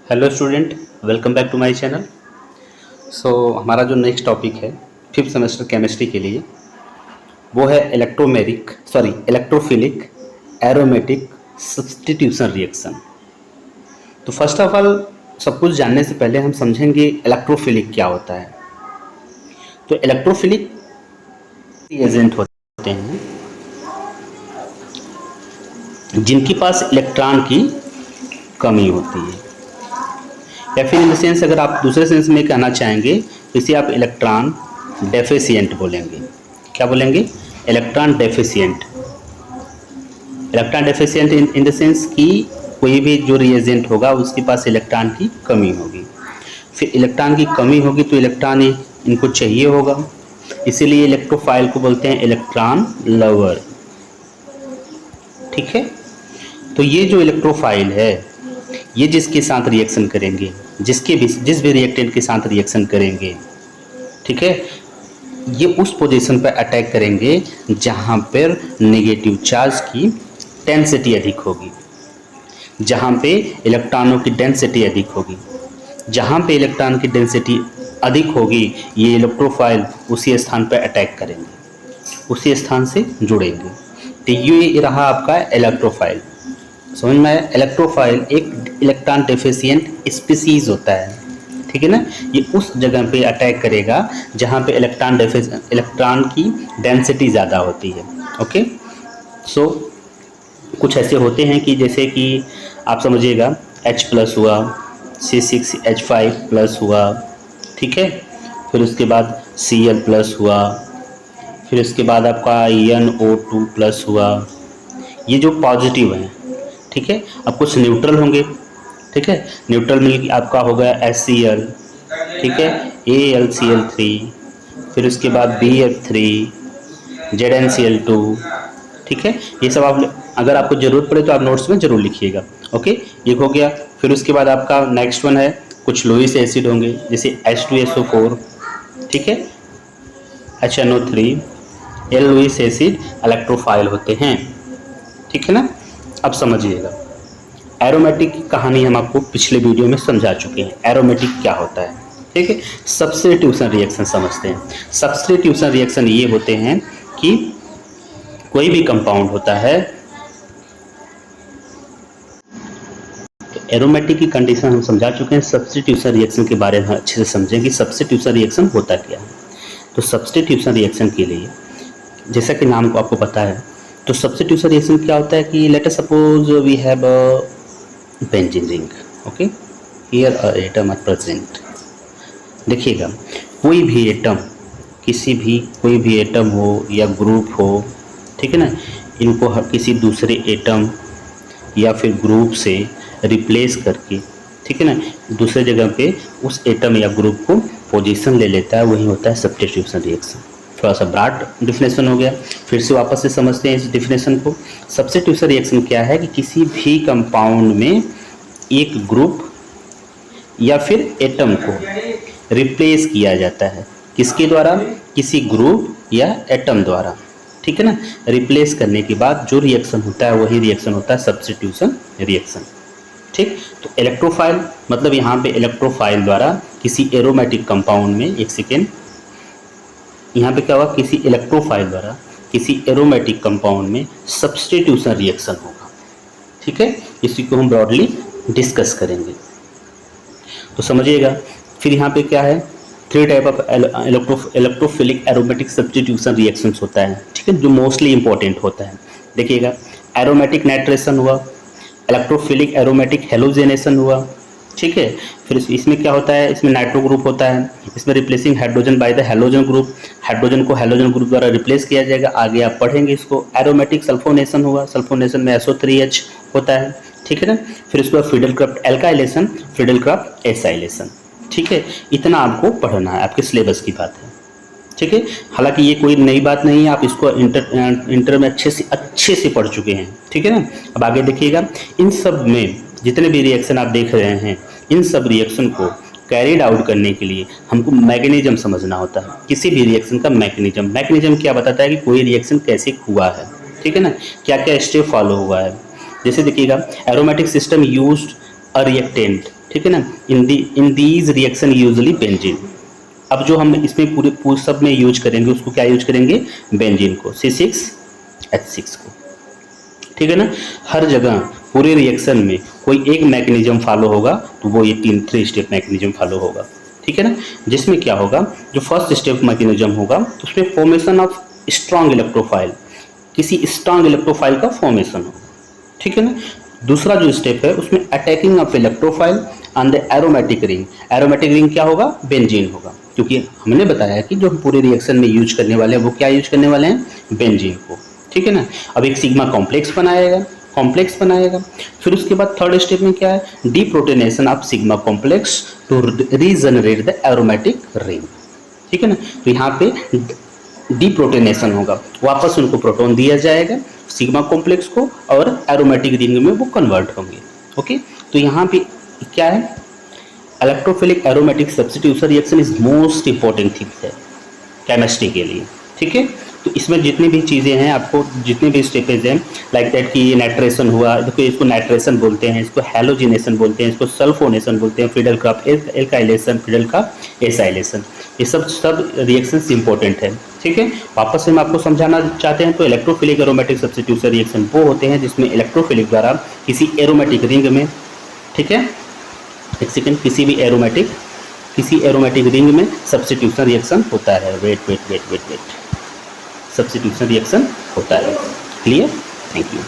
Hello student, welcome back to my channel. हमारा जो next topic है फिफ्थ सेमेस्टर केमिस्ट्री के लिए वो है इलेक्ट्रोफिलिक एरोमेटिक सब्स्टिट्यूशन रिएक्शन। तो फर्स्ट ऑफ ऑल सब कुछ जानने से पहले हम समझेंगे इलेक्ट्रोफिलिक क्या होता है। तो इलेक्ट्रोफिलिक एजेंट होते हैं जिनके पास इलेक्ट्रॉन की कमी होती है, या फिर इन द सेंस अगर आप दूसरे सेंस में कहना चाहेंगे तो इसे आप इलेक्ट्रॉन डेफिशिएंट बोलेंगे। क्या बोलेंगे? Electron deficient. Electron deficient in the sense कि कोई भी जो रिएजेंट होगा उसके पास इलेक्ट्रॉन की कमी होगी। फिर इलेक्ट्रॉन की कमी होगी तो इलेक्ट्रॉन इनको चाहिए होगा, इसीलिए इलेक्ट्रोफाइल को बोलते हैं इलेक्ट्रॉन लवर। ठीक है, तो ये जो इलेक्ट्रोफाइल है ये जिसके साथ रिएक्शन करेंगे, जिस भी रिएक्टेंट के साथ रिएक्शन करेंगे, ठीक है, ये उस पोजीशन पर अटैक करेंगे जहां पर नेगेटिव चार्ज की डेंसिटी अधिक होगी, जहां पे इलेक्ट्रॉनों की डेंसिटी अधिक होगी। जहां पे इलेक्ट्रॉन की डेंसिटी अधिक होगी ये इलेक्ट्रोफाइल उसी स्थान पर अटैक करेंगे, उसी स्थान से जुड़ेंगे। तो ये रहा आपका इलेक्ट्रोफाइल। समझ में आया? इलेक्ट्रोफाइल एक इलेक्ट्रॉन डेफिशिएंट स्पीसीज होता है, ठीक है ना। ये उस जगह पे अटैक करेगा जहाँ पे इलेक्ट्रॉन की डेंसिटी ज़्यादा होती है। ओके, सो कुछ ऐसे होते हैं कि जैसे कि आप समझिएगा H+ हुआ, C6H5+ हुआ, ठीक है, फिर उसके बाद Cl+ हुआ, फिर उसके बाद आपका NO2+ हुआ। ये जो पॉजिटिव हैं, ठीक है। अब कुछ न्यूट्रल होंगे, ठीक है, न्यूट्रल में आपका हो गया HCl, ठीक है, AlCl3, फिर उसके बाद BF3, ZnCl2, ठीक है। ये सब आप अगर आपको ज़रूरत पड़े तो आप नोट्स में ज़रूर लिखिएगा। ओके, ये हो गया। फिर उसके बाद आपका नेक्स्ट वन है कुछ लुईस एसिड होंगे जैसे H2SO4, ठीक है, HNO3, ये लुईस एसिड इलेक्ट्रोफाइल होते हैं, ठीक है ना। अब समझिएगा एरोमेटिक की कहानी हम आपको पिछले वीडियो में समझा चुके हैं। एरोमेटिक क्या होता है, ठीक है। सब्स्टिट्यूशन रिएक्शन समझते हैं। सब्स्टिट्यूशन रिएक्शन ये होते हैं कि कोई भी कंपाउंड होता है, एरोमेटिक की कंडीशन हम समझा चुके हैं। सब्स्टिट्यूशन रिएक्शन के बारे में अच्छे से समझें कि सब्स्टिट्यूशन रिएक्शन होता क्या है। तो सब्स्टिट्यूशन रिएक्शन के लिए जैसा कि नाम को आपको पता है, तो सब्स्टिट्यूशन रिएक्शन क्या होता है कि let us suppose we have a benzene ring. Okay, here a atom are present. देखिएगा कोई भी एटम, कोई भी एटम हो या ग्रुप हो, ठीक है ना, इनको किसी दूसरे एटम या फिर ग्रुप से रिप्लेस करके, ठीक है ना, दूसरे जगह पे उस एटम या ग्रुप को पोजीशन ले लेता है, वही होता है सब्स्टिट्यूशन रिएक्शन। थोड़ा सा ब्रॉड डिफिनेशन हो गया, फिर से वापस से समझते हैं इस डिफिनेशन को। सब्स्टिट्यूशन रिएक्शन क्या है कि किसी भी कंपाउंड में एक ग्रुप या फिर एटम को रिप्लेस किया जाता है। किसके द्वारा? किसी ग्रुप या एटम द्वारा, ठीक है ना। रिप्लेस करने के बाद जो रिएक्शन होता है वही रिएक्शन होता है सब्स्टिट्यूशन रिएक्शन, ठीक। तो इलेक्ट्रोफाइल मतलब यहाँ पे इलेक्ट्रोफाइल द्वारा किसी एरोमेटिक कंपाउंड में, एक सेकेंड, यहाँ पे क्या हुआ, किसी इलेक्ट्रोफाइल द्वारा किसी एरोमेटिक कंपाउंड में सब्स्टिट्यूशन रिएक्शन होगा, ठीक है। इसी को हम ब्रॉडली डिस्कस करेंगे, तो समझिएगा। फिर यहाँ पे क्या है, 3 type of electrophilic aromatic substitution reactions होता है, ठीक है, जो मोस्टली इंपॉर्टेंट होता है। देखिएगा एरोमेटिक नाइट्रेशन हुआ, इलेक्ट्रोफिलिक एरोमेटिक हेलोजेनेशन हुआ, ठीक है। फिर इसमें क्या होता है, इसमें नाइट्रो ग्रुप होता है, इसमें replacing hydrogen by the halogen group, hydrogen को हैलोजन ग्रुप द्वारा रिप्लेस किया जाएगा। आगे आप पढ़ेंगे इसको। एरोमेटिक सल्फोनेशन हुआ, सल्फोनेशन में SO3H होता है, ठीक है ना। फिर उसके बाद फ्रीडलक्राफ्ट एल्काइलेशन, फ्रीडलक्राफ्ट एसाइलेशन, ठीक है। इतना आपको पढ़ना है, आपके सिलेबस की बात है, ठीक है। हालांकि ये कोई नई बात नहीं है, आप इसको इंटर में अच्छे से पढ़ चुके हैं, ठीक है ना। अब आगे देखिएगा, इन सब में जितने भी रिएक्शन आप देख रहे हैं, इन सब रिएक्शन को कैरिड आउट करने के लिए हमको मैकेनिज्म समझना होता है। किसी भी रिएक्शन का मैकेनिज्म क्या बताता है कि कोई रिएक्शन कैसे हुआ है, ठीक है ना, क्या क्या स्टेप फॉलो हुआ है। जैसे देखिएगा aromatic system used a reactant, ठीक है ना। In these reaction usually benzene. अब जो हम इसमें पूरे सब में यूज करेंगे उसको क्या यूज करेंगे, बेंजीन को, C6H6 को, ठीक है ना। हर जगह पूरे रिएक्शन में कोई एक मैकेनिज्म फॉलो होगा तो वो ये 3 स्टेप मैकेनिज्म फॉलो होगा, ठीक है ना। जिसमें क्या होगा, जो फर्स्ट स्टेप मैकेनिज्म होगा उसमें फॉर्मेशन ऑफ स्ट्रॉन्ग इलेक्ट्रोफाइल, किसी स्ट्रॉन्ग इलेक्ट्रोफाइल का फॉर्मेशन होगा, ठीक है ना। दूसरा जो स्टेप है उसमें attacking of electrophile on the aromatic ring. Aromatic ring क्या होगा, बेंजीन होगा, क्योंकि हमने बताया कि जो हम पूरे रिएक्शन में यूज करने वाले हैं वो क्या यूज करने वाले हैं, बेंजीन को, ठीक है ना। अब एक सिग्मा कॉम्प्लेक्स बनाएगा। फिर उसके बाद थर्ड स्टेप में क्या है, deprotonation of sigma complex to regenerate the aromatic ring, ठीक है ना। तो यहाँ पे डीप्रोटोनेशन होगा, वापस उनको प्रोटॉन दिया जाएगा सिग्मा कॉम्प्लेक्स को और एरोमेटिक रिंग में वो कन्वर्ट होंगे, ओके। तो यहाँ पे क्या है, electrophilic aromatic substitution reaction is most important thing है केमिस्ट्री के लिए, ठीक है। तो इसमें जितनी भी चीज़ें हैं, आपको जितने भी स्टेपेज हैं लाइक दैट कि ये नाइट्रेशन हुआ, देखो इसको नाइट्रेशन बोलते हैं, इसको हैलोजिनेशन बोलते हैं, इसको सल्फोनेशन बोलते हैं, फिडल का एल्काइलेशन, फिडल का एसाइलेशन, ये सब रिएक्शंस इंपॉर्टेंट है, ठीक है। वापस से हम आपको समझाना चाहते हैं तो इलेक्ट्रोफिलिक एरोमेटिक सब्स्टिट्यूशन रिएक्शन वो होते हैं जिसमें इलेक्ट्रोफिलिक द्वारा किसी एरोमेटिक रिंग में, ठीक है, एक सेकेंड, किसी एरोमेटिक रिंग में सब्स्टिट्यूशन रिएक्शन होता है, वेट सब्स्टिट्यूशन रिएक्शन होता है, क्लियर, थैंक यू।